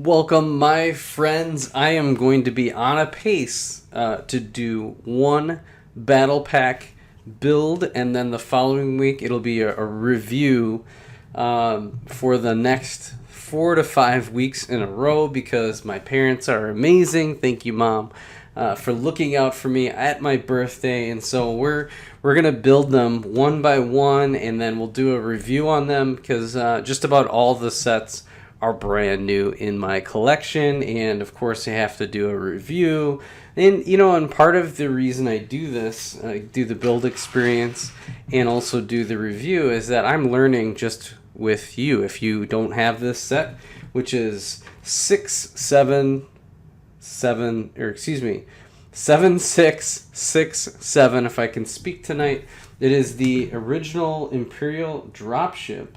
Welcome, my friends. I am going to be on a pace to do one battle pack build, and then the following week it'll be a review for the next 4 to 5 weeks in a row because my parents are amazing. Thank you, Mom, for looking out for me at my birthday. And so we're gonna build them one by one, and then we'll do a review on them because just about all the sets are brand new in my collection, and of course I have to do a review. And part of the reason I do this, I do the build experience and also do the review, is that I'm learning just with you. If you don't have this set, which is 7667, if I can speak tonight, it is the original Imperial Dropship,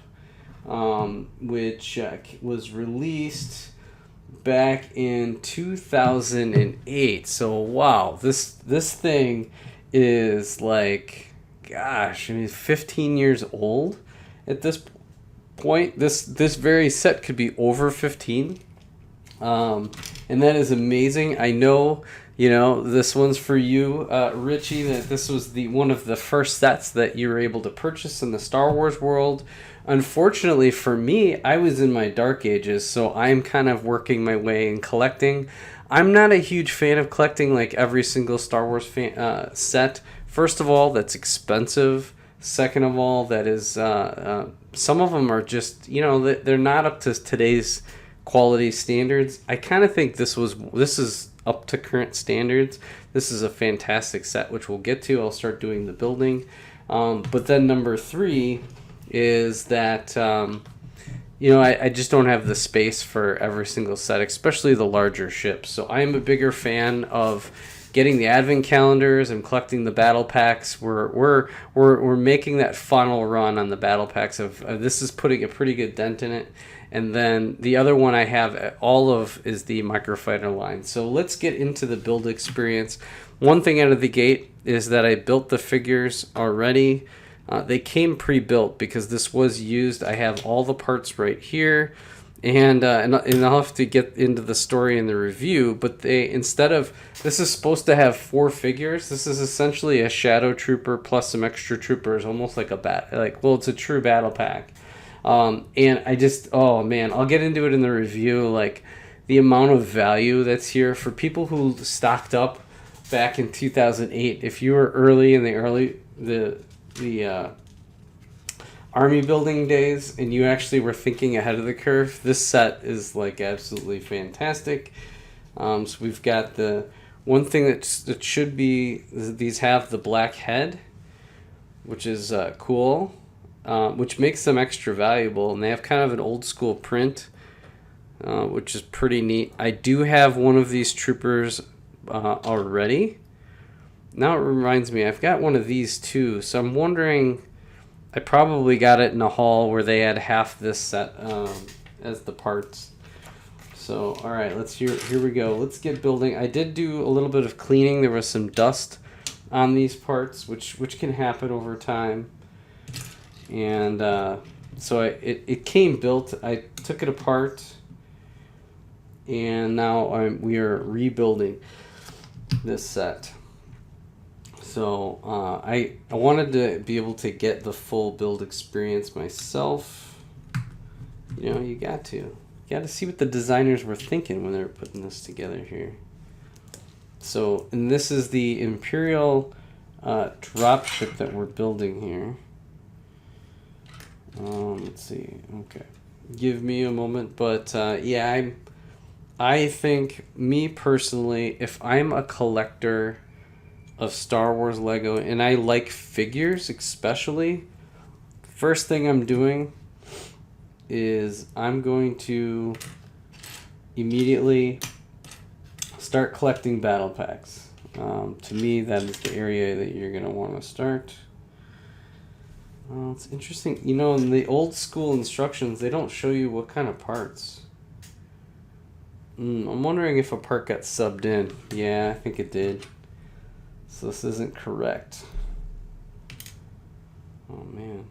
which was released back in 2008. So wow, this thing is like, gosh, I mean, 15 years old at this point. This very set could be over 15, and that is amazing. I know. This one's for you, Richie, that this was one of the first sets that you were able to purchase in the Star Wars world. Unfortunately for me, I was in my dark ages, so I'm kind of working my way in collecting. I'm not a huge fan of collecting like every single Star Wars set. First of all, that's expensive. Second of all, that is some of them are just, they're not up to today's quality standards. I kind of think this is up to current standards. This is a fantastic set, which we'll get to. I'll start doing the building. But then number 3 is that, I just don't have the space for every single set, especially the larger ships. So I am a bigger fan of getting the advent calendars and collecting the battle packs. We're making that final run on the battle packs this is putting a pretty good dent in it. And then the other one I have all of is the microfighter line. So let's get into the build experience. One thing out of the gate is that I built the figures already. They came pre-built because this was used. I have all the parts right here. And I'll have to get into the story in the review, but this is supposed to have 4 figures. This is essentially a Shadow Trooper plus some extra troopers, almost like it's a true battle pack. And oh man, I'll get into it in the review, like the amount of value that's here for people who stocked up back in 2008. If you were early in the army building days and you actually were thinking ahead of the curve, this set is like absolutely fantastic. So we've got the one thing that should be, these have the black head, which is cool, which makes them extra valuable, and they have kind of an old school print, which is pretty neat. I do have one of these troopers already. Now it reminds me, I've got one of these too, so I'm wondering, I probably got it in a haul where they had half this set as the parts. So, all right, here we go. Let's get building. I did do a little bit of cleaning. There was some dust on these parts, which can happen over time. And so it came built. I took it apart, and now we are rebuilding this set. So I wanted to be able to get the full build experience myself. You got to see what the designers were thinking when they were putting this together here. So, and this is the Imperial Dropship that we're building here. Let's see. Okay, give me a moment. But yeah, I think, me personally, if I'm a collector of Star Wars Lego and I like figures especially, first thing I'm doing is I'm going to immediately start collecting battle packs. To me, that is the area that you're going to want to start. It's interesting, in the old school instructions, they don't show you what kind of parts. I'm wondering if a part got subbed in. Yeah, I think it did. So this isn't correct. Oh man.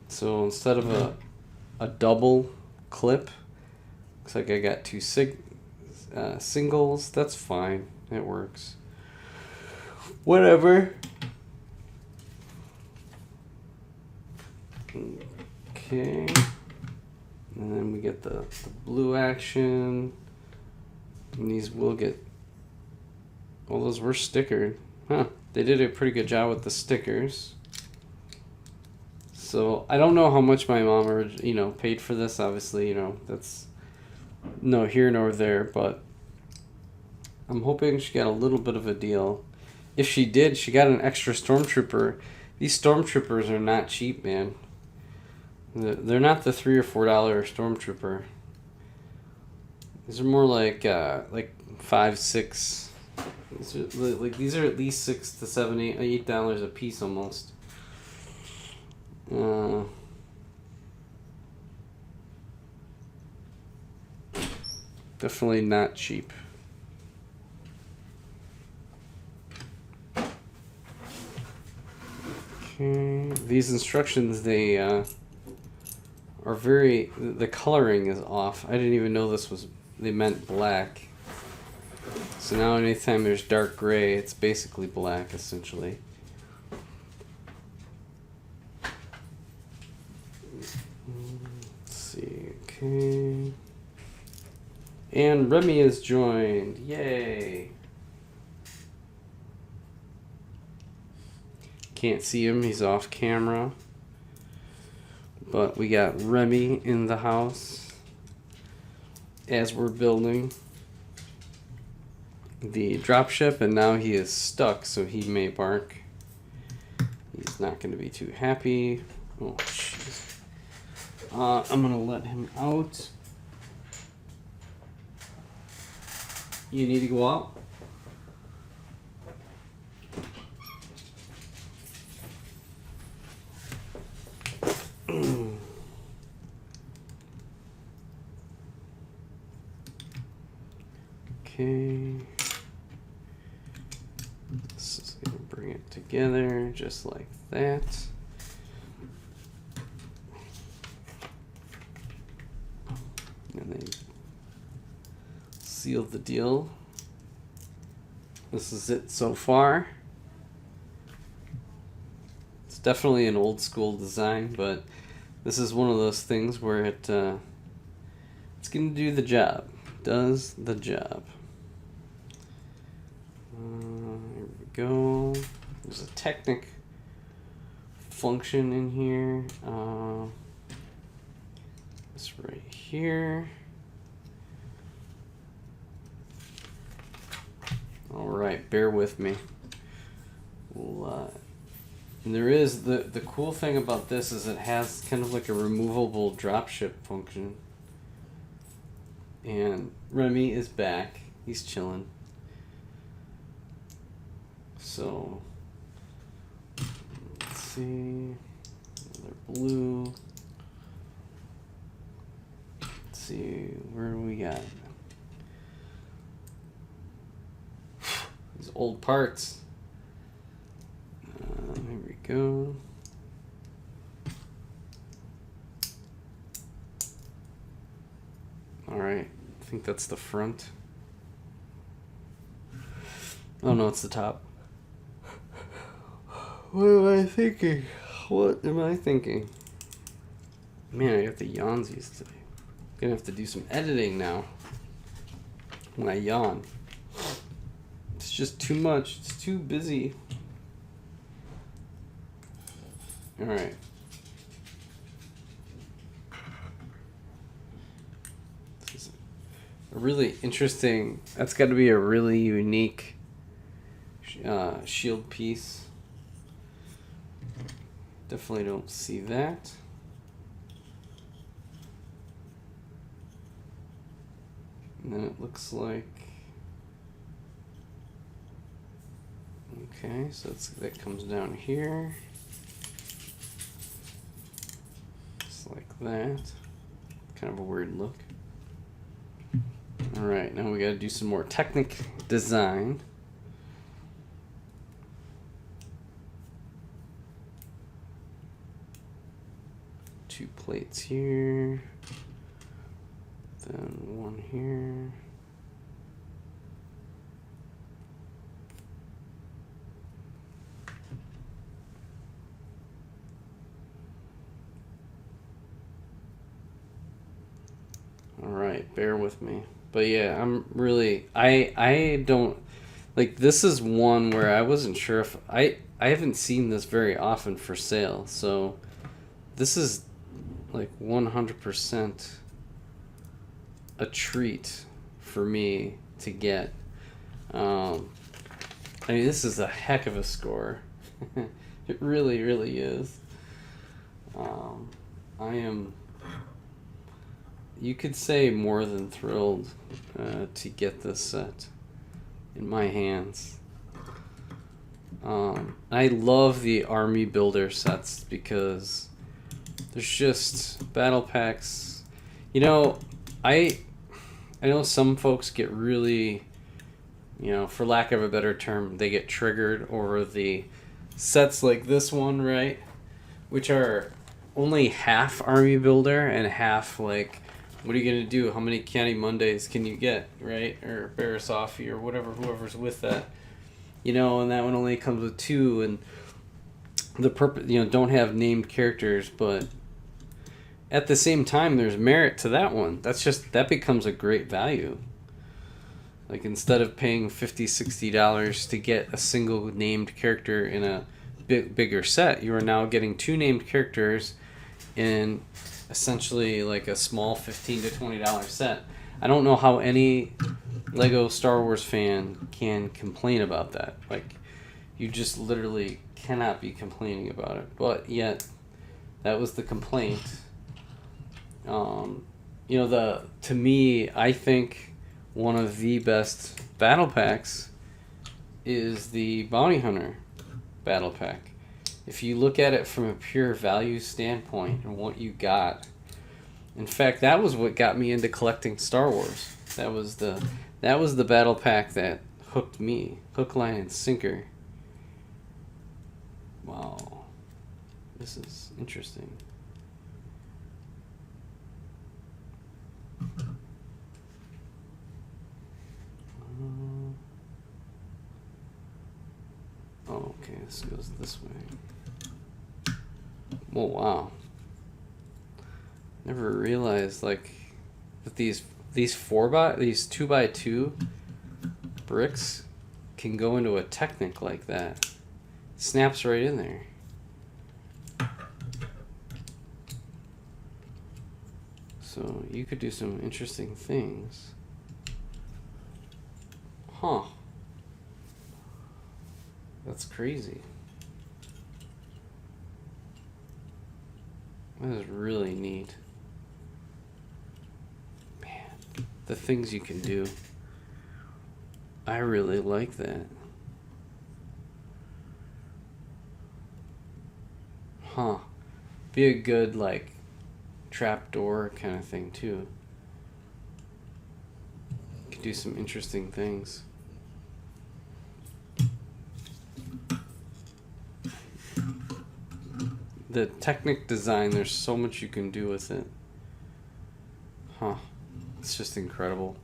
So instead of a double clip. Looks like I got two singles. That's fine. It works. Whatever. Okay. And then we get the blue action. And these will get... Well, those were stickered. Huh. They did a pretty good job with the stickers. So, I don't know how much my mom, paid for this. Obviously, that's no here nor there. But I'm hoping she got a little bit of a deal. If she did, she got an extra Stormtrooper. These Stormtroopers are not cheap, man. They're not the $3 or $4 Stormtrooper. These are more like $5, $6. These are at least $6 to $7, $8 a piece almost. Definitely not cheap. Okay, these instructions, they are very... The coloring is off. I didn't even know they meant black. So now anytime there's dark gray, it's basically black, essentially. Let's see, okay. And Remy is joined. Yay! Can't see him, he's off camera. But we got Remy in the house as we're building the dropship, and now he is stuck, so he may bark. He's not going to be too happy. Oh, jeez. I'm going to let him out. You need to go out? Okay. This is going to bring it together just like that. And then seal the deal. This is it so far. It's definitely an old school design, but this is one of those things where it's going to do the job. Does the job. Here we go. There's a Technic function in here. This right here. Alright, bear with me. And there is the cool thing about this is it has kind of like a removable dropship function. And Remy is back. He's chilling. So, let's see. Another blue. Let's see. Where do we got? These old parts. Here we go. Alright. I think that's the front. Oh no, it's the top. What am I thinking? What am I thinking? Man, I got the yawnsies today. I'm gonna have to do some editing now. When I yawn. It's just too much. It's too busy. Alright. This is a really interesting... That's got to be a really unique shield piece. Definitely don't see that. And then it looks like... Okay, so that comes down here. Just like that. Kind of a weird look. Alright, now we gotta do some more Technic design. Two plates here. Then one here. All right, bear with me. But yeah, I'm really I don't like, this is one where I wasn't sure if I haven't seen this very often for sale. So this is like 100% a treat for me to get. I mean, this is a heck of a score. It really, really is. I am, you could say, more than thrilled to get this set in my hands. I love the army builder sets because there's just battle packs. You know, I know some folks get really, you know, for lack of a better term, they get triggered over the sets like this one, right? Which are only half army builder and half like, what are you going to do? How many Canny Mondays can you get, right? Or Barasafi or whatever, whoever's with that. You know, and that one only comes with 2, and the purpose, you know, don't have named characters, but at the same time, there's merit to that one. That becomes a great value. Like, instead of paying $50-$60 to get a single named character in a bigger set, you are now getting 2 named characters in essentially like a small $15 to $20 set. I don't know how any Lego Star Wars fan can complain about that. Like, you just literally cannot be complaining about it. But yet, that was the complaint. You know, to me, I think one of the best battle packs is the Bounty Hunter battle pack. If you look at it from a pure value standpoint and what you got, in fact, that was what got me into collecting Star Wars. That was the battle pack that hooked me, hook, line, and sinker. Wow, this is interesting. Oh, okay, this goes this way. Oh, wow. Never realized, like, that these 2x2 bricks can go into a Technic like that. It snaps right in there. So you could do some interesting things. Huh. That's crazy. That is really neat. Man, the things you can do. I really like that. Huh. Be a good, like, trapdoor kind of thing, too. You could do some interesting things. The Technic design, there's so much you can do with it. Huh. It's just incredible.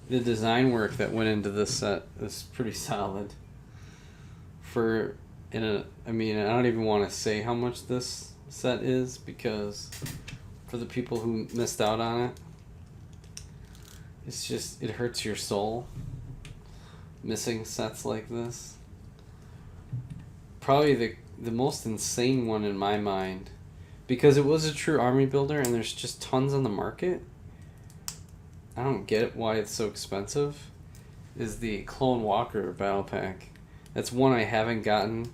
The design work that went into this set is pretty solid. I mean, I don't even want to say how much this set is, because for the people who missed out on it, it's just, it hurts your soul missing sets like this. Probably the most insane one in my mind, because it was a true army builder and there's just tons on the market. I don't get why it's so expensive. Is the Clone Walker battle pack. That's one I haven't gotten.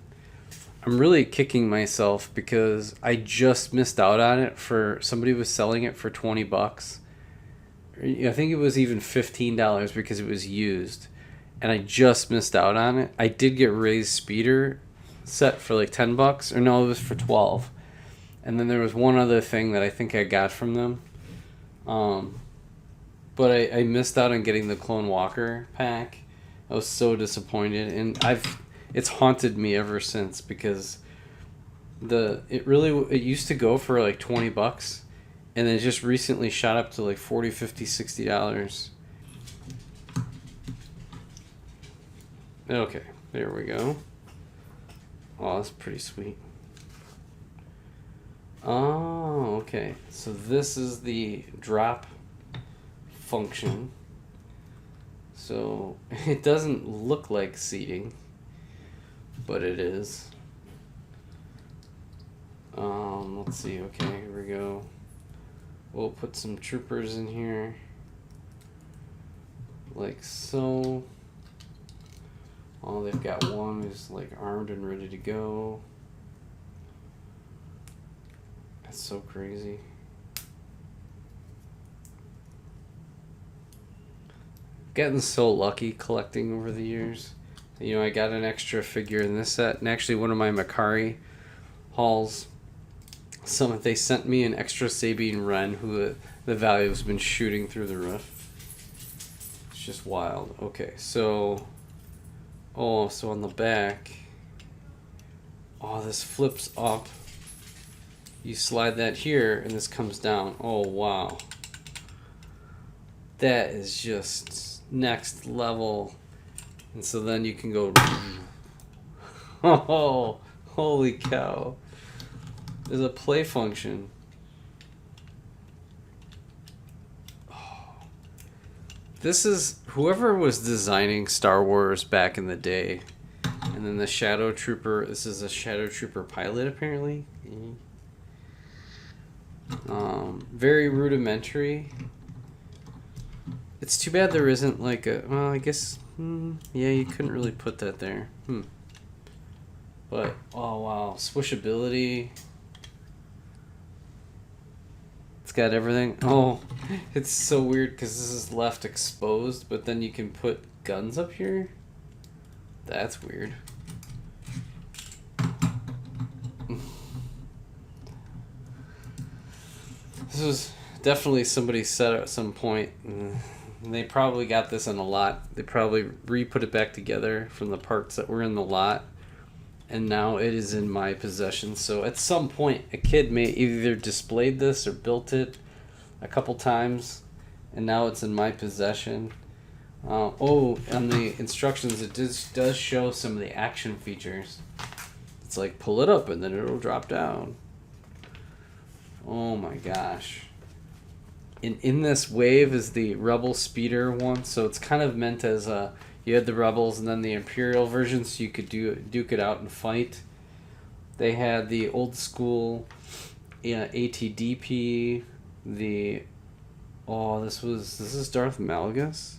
I'm really kicking myself because I just missed out on it. For somebody was selling it for $20. I think it was even $15 because it was used, and I just missed out on it. I did get Ray's Speeder set for like $10, or no, it was for $12. And then there was one other thing that I think I got from them. But I missed out on getting the Clone Walker pack. I was so disappointed, and it's haunted me ever since, because It used to go for like $20, and it just recently shot up to like 40, 50, $60. Okay, there we go. Oh, that's pretty sweet. Oh, okay. So this is the drop function. So it doesn't look like seating, but it is. Let's see. Okay, here we go. We'll put some troopers in here, like so. Oh, they've got one who's like armed and ready to go. That's so crazy. Getting so lucky collecting over the years. You know, I got an extra figure in this set, and actually one of my Makari hauls, they sent me an extra Sabine Wren who the value has been shooting through the roof. It's just wild. Okay, so so on the back, this flips up. You slide that here, and this comes down. Oh, wow. That is just next level. And so then you can go... Oh, holy cow. There's a play function. This is... Whoever was designing Star Wars back in the day. And then the Shadow Trooper... This is a Shadow Trooper pilot, apparently. Very rudimentary. It's too bad there isn't like a... Well, I guess... yeah, you couldn't really put that there. But, oh wow. Swishability. It's got everything. Oh, it's so weird because this is left exposed, but then you can put guns up here. That's weird. This was definitely somebody's set at some point. And they probably got this in a lot. They probably re-put it back together from the parts that were in the lot. And now it is in my possession. So at some point, a kid may either displayed this or built it a couple times. And now it's in my possession. On the instructions, it does show some of the action features. It's like pull it up and then it'll drop down. Oh my gosh. And in this wave is the Rebel Speeder one, so it's kind of meant as you had the Rebels and then the Imperial version, so you could duke it out and fight. They had the old school ATDP, this is Darth Malgus?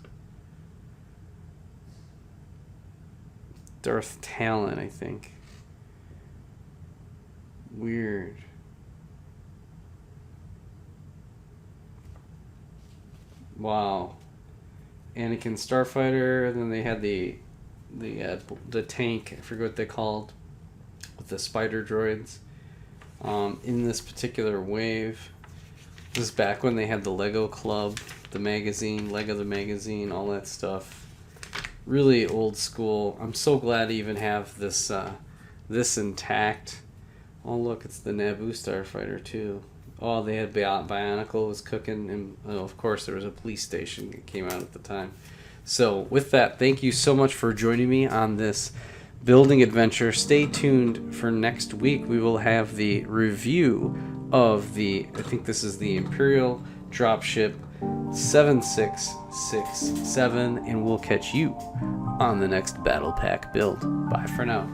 Darth Talon, I think. Weird. Wow. Anakin Starfighter, and then they had the tank, I forget what they called, with the spider droids. In this particular wave, this is back when they had the Lego Club, the magazine, Lego the magazine, all that stuff. Really old school. I'm so glad to even have this intact. Oh look, it's the Naboo Starfighter too. Oh, they had Bionicle was cooking, and of course there was a police station that came out at the time. So with that, thank you so much for joining me on this building adventure. Stay tuned for next week. We will have the review of I think this is the Imperial Dropship 7667, and we'll catch you on the next Battle Pack build. Bye for now.